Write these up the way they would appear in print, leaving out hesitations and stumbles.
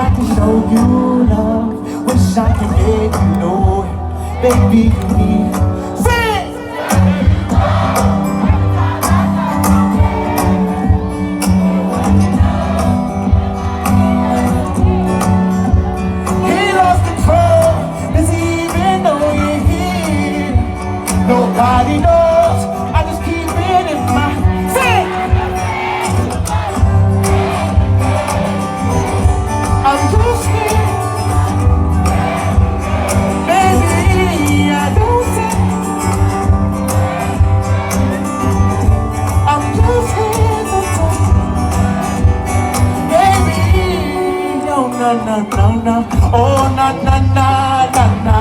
I could show you love. Wish I could make you know it. Baby, you need sing. He lost control. Does he even know you're here? Nobody knows. I just keep it in my sing. I'm just here. Baby, I don't say. I'm just here to talk. Baby, no, no, no, no, no. Oh, na, na, na, na, na.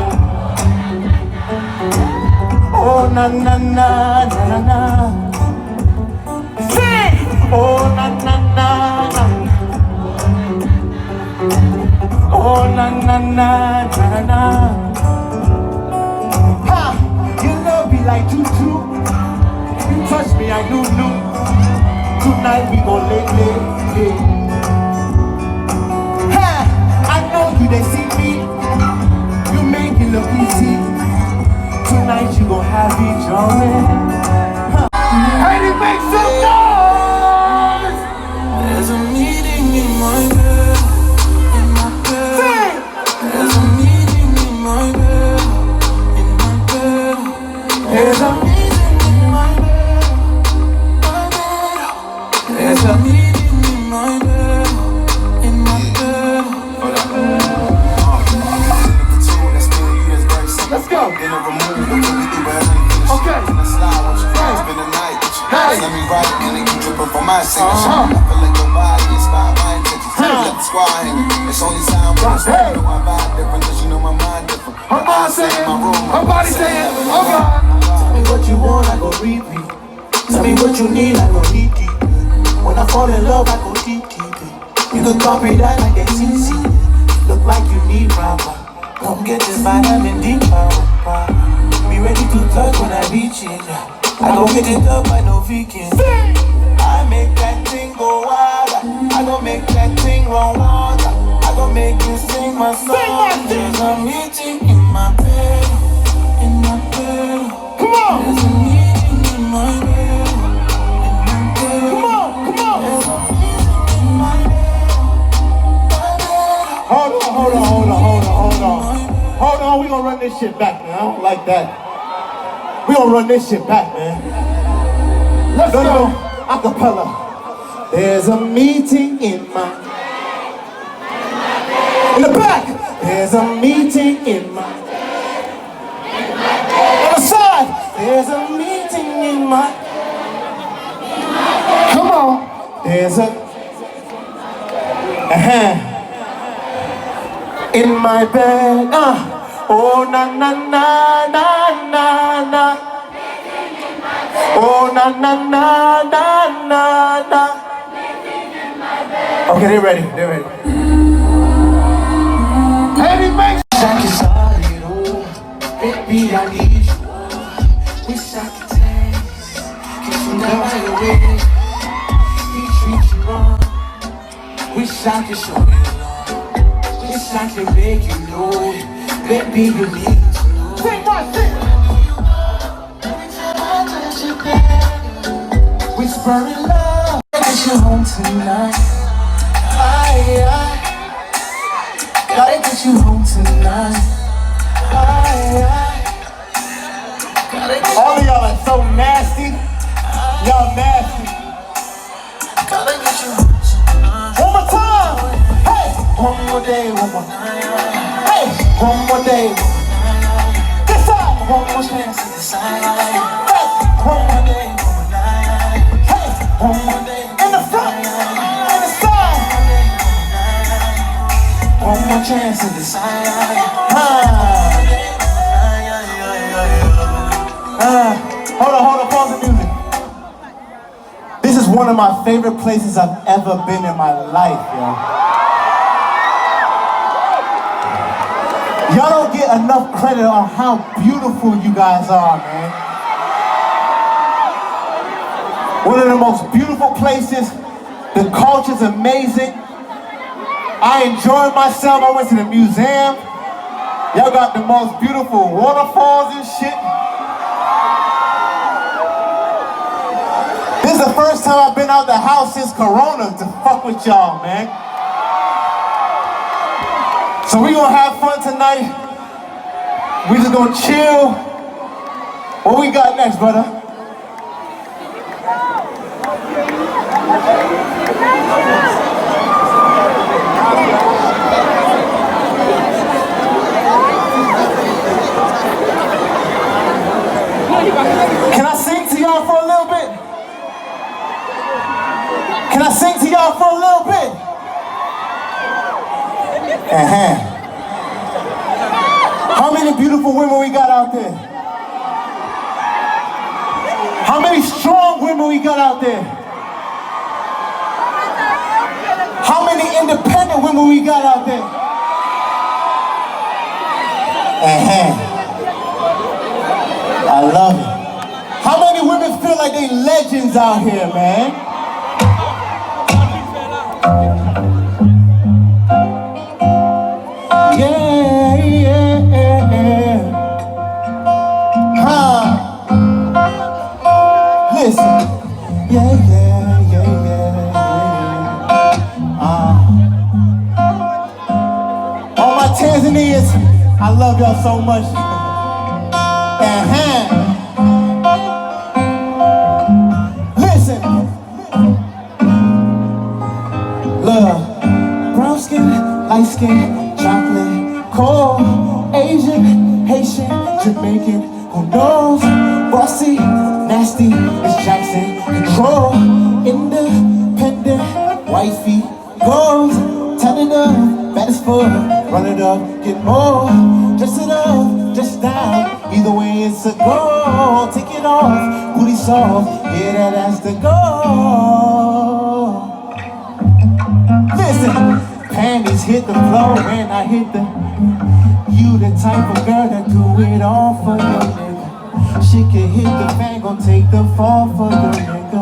Oh, na, na, na, na, na, na. Sing! Oh, na, na, na, na. Oh, na, na, na, na, na, na. Ha! You love me like tutu. You touch me, I knew. Tonight we gon' lay. Ha! I know you, they see me. You make it look easy. Tonight you gon' have me jumping. Hey, make some noise! There's a meeting in my bed, Sing! There's a meeting in my bed, There's a meeting in my bed, There's a meeting in my bed, Let's go. Okay. Spend the night with you. Let me ride it and keep dripping from my signature. I feel like your body inspired my intentions. Let the squad hanging. It's only time when it's you know I vibe different, cause you know my mind different. Her mind saying, her body saying, okay. Tell me what you want, I go repeat. Tell me what you need, I go deep. When I fall in love, I go deep. You can copy that like a CC. Look like you need rubber. Come get this vitamin D power. Be ready to touch when I reach it. I go get it up, I know vegan. I make that thing go wild. I go make that thing run water. I go make you sing my song. There's a meeting in my bed, Come on! There's a meeting in my bed, Come on! There's a meeting in my bed, Hold on, we gonna run this shit back, man. I don't like that. We gonna run this shit back, man. Let's go. Acapella. There's a meeting in my... In the back. There's a meeting in my... On the side. There's a meeting in my... Come on. There's a... In my bed, oh na na na na na na. Oh na na na na na na. Okay, they're ready. Heavy makes Jack is solid, oh, baby I need you. Wish I could taste, get you down your way. He treats you wrong. Wish I could show you. Wish I could make you know it. Baby, you need to know. Sing one, sing! Whispering love. Get you home tonight. Gotta get you home tonight. All of y'all are so nasty. Y'all nasty. Gotta get you home tonight. One more time. Hey, one more day, one more. Hey, one more day. This side, one more chance to decide. Hey, one more day, one more night. Hey, one more day. In the front, in the side. One more chance to decide. Hold on, pause the music. This is one of my favorite places I've ever been in my life, yo. Y'all don't get enough credit on how beautiful you guys are, man. One of the most beautiful places. The culture's amazing. I enjoyed myself. I went to the museum. Y'all got the most beautiful waterfalls and shit. This is the first time I've been out the house since Corona to fuck with y'all, man. So we gonna have fun tonight. We just gonna chill. What we got next, brother? Can I sing to y'all for a little bit? Can I sing to y'all for a little bit? How many beautiful women we got out there? How many strong women we got out there? How many independent women we got out there? I love it. How many women feel like they legends out here, man? Yeah, yeah, yeah. Huh. Listen. Yeah, yeah, yeah, yeah, yeah. All my Tanzanians, I love y'all so much. Listen. Love. Brown skin, light skin, chocolate, cold, Asian, Haitian, Jamaican, who knows? Bossy, nasty, it's Jackson. Control, independent, wifey, goes, turn it up, bad as fuck, run it up, get more, dress it up, dress down, either way it's a go, take it off, booty soft, yeah that ass to go. Listen, panties hit the floor when I hit the. You the type of girl that do it all for your nigga. She can hit the fan, gon' take the fall for your nigga.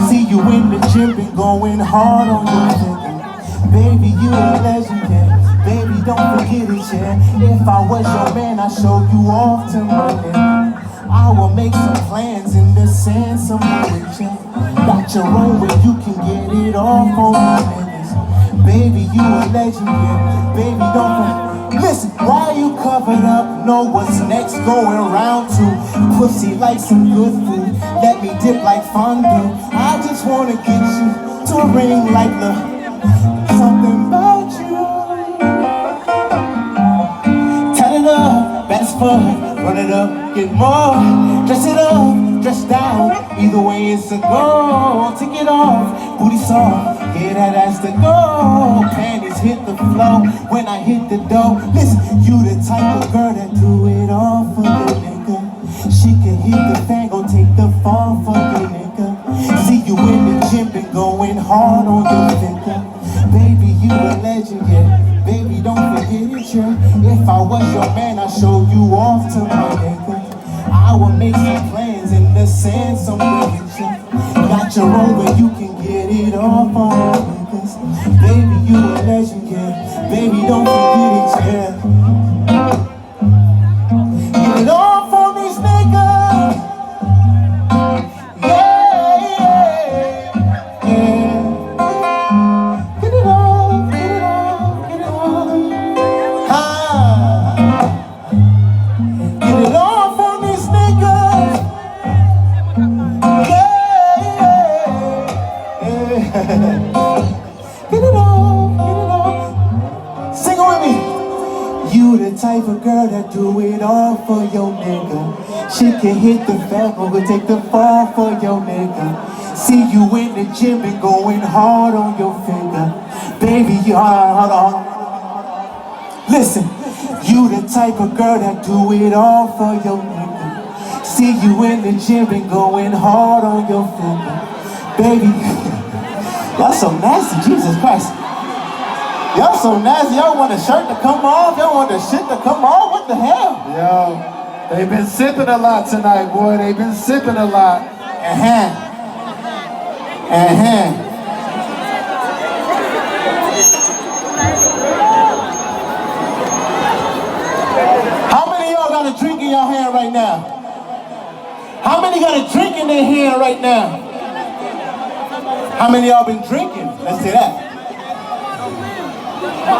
See you in the gym, been going hard on your nigga. Baby, you a legend, yeah. Baby, don't forget it, yeah. If I was your man, I'd show you off to my nigga. I will make some plans in the sand somewhere with you. Got your own where you can get it off on my niggas. Baby, you a legend, yeah. Baby, don't listen, why you covered up? Know what's next, going round two. Pussy like some good food. Let me dip like fondue. I just wanna get you to a ring like the something about you. Turn it up, bad as fuck. Run it up, get more. Dress it up, dress down. Either way it's a go. Take it off, booty soft. Yeah, that ass to go. Panties hit the floor when I hit the door. Listen, you the type of girl that do it all for your nigga. She can hit the fan, gon' take the fall for your nigga. See you in the gym, been going hard on your nigga. Baby, you a legend, yeah. Baby, don't forget it, yeah. If I was your man, I'd show you off to my nigga. I will make some plans in the sand somewhere with you. Got your own where you can get it off on niggas. Baby, you a legend, yeah. Baby, don't forget it, yeah. Get it off on these niggas. Yeah, yeah, yeah. Get it off, get it off, get it off. Get it off on these niggas. Yeah. Get it off, get it off. Sing it with me. You the type of girl that do it all for your nigga. She can hit the fan, but take the fall for your nigga. See you in the gym and going hard on your finger. Baby, you hold on. Listen, you the type of girl that do it all for your nigga. See you in the gym and going hard on your finger. Baby, y'all so nasty, Jesus Christ. Y'all so nasty, y'all want the shirt to come off, y'all want the shit to come off, what the hell? Yo, they've been sipping a lot tonight, boy, they've been sipping a lot. in your hand right now? How many got a drink in their hand right now? How many of y'all been drinking? Let's say that.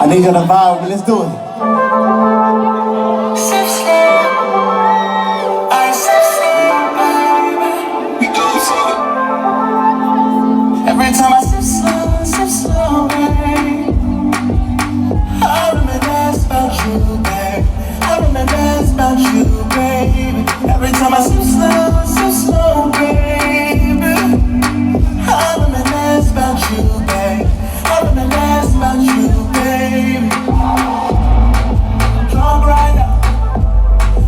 I need you to vibe with me. Let's do it. Sip slow, I sip slow, baby. We go slow. Every time I sip slow, baby. I reminisce about you, baby. I reminisce about you, baby. Every time I sip slow, baby. I reminisce about you, baby. I reminisce about you, baby. Drunk right now.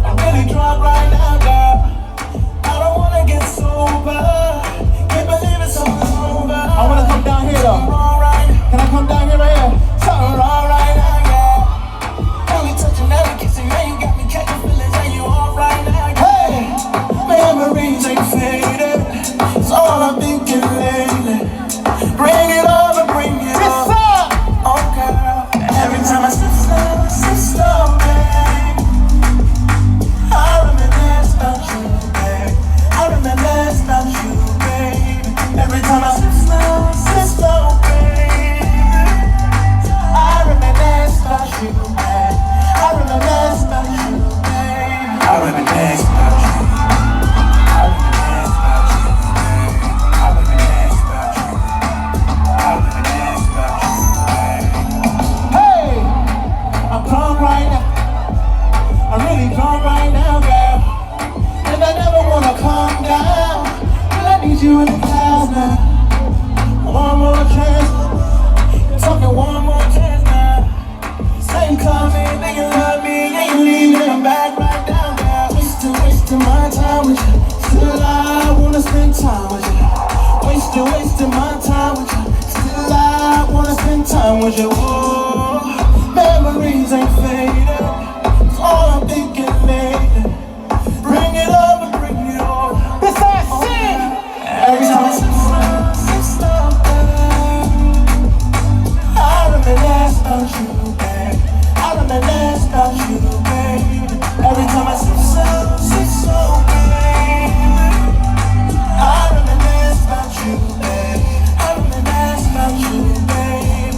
I'm really drunk right now, girl. I don't wanna get sober. Can't believe it's over. I wanna come down here though. Can I come down here right here? Something wrong right now, yeah. Now we touching, now we kissing, now you got me catching feelings, and you all right now, yeah. Hey! Memories ain't faded. It's all I'm thinking lately. Bring it over, bring it Yes, over. sir! Oh, girl. Every time I sip slow, babe. I reminisce about you, babe. I reminisce about you, babe. Every time I sip slow, babe. I reminisce about you, babe. I reminisce about you, babe. I reminisce about you. I reminisce about you, babe. I reminisce about you. I reminisce about you, babe. Hey! I'm drunk right now. I'm really drunk right now, girl. And I never wanna calm down. But I need you in the clouds now. One more chance. Talking one more chance now. Say you call me, then you love me, and you leave me, I'm back right down, girl. Wasting my time with you. Still I wanna spend time with you. Wasting my time with you. Still I wanna spend time with you. Whoa. Memories ain't faded. It's all I'm thinking lately. Bring it over, bring it over. This I sing! Every time I sip slow, babe. I reminisce about you, babe. I reminisce about you, babe. Every time I sip slow, babe. I reminisce about you, babe. I reminisce about you, babe.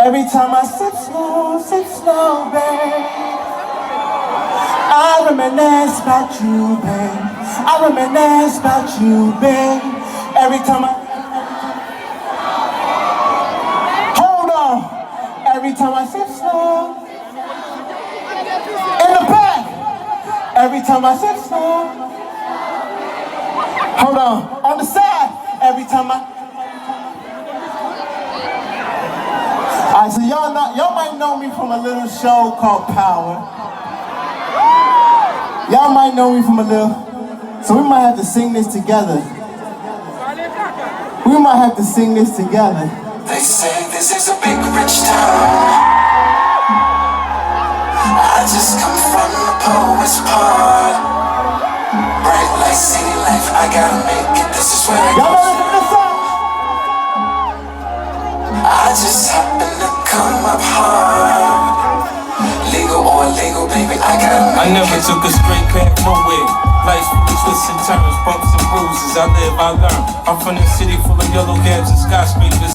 Every time I sip slow, babe. I reminisce about you, babe. I reminisce about you, babe. Every time I hold on. Every time I sip slow. In the back. Every time I sip slow. Hold on. On the side. Every time I. Alright, so y'all might know me from a little show called Power. Y'all might know me from a little, so we might have to sing this together. We might have to sing this together. They say this is a big rich town. I just come from the poet's part. Bright light, city life, I gotta make it. This is where it Y'all goes. know this song? I just happen to come up hard. Legal or illegal, baby, I gotta make I never it. took a straight path nowhere. Life's full of twists and turns, bumps and bruises. I live, I learn. I'm from the city full of yellow cabs and skyscrapers.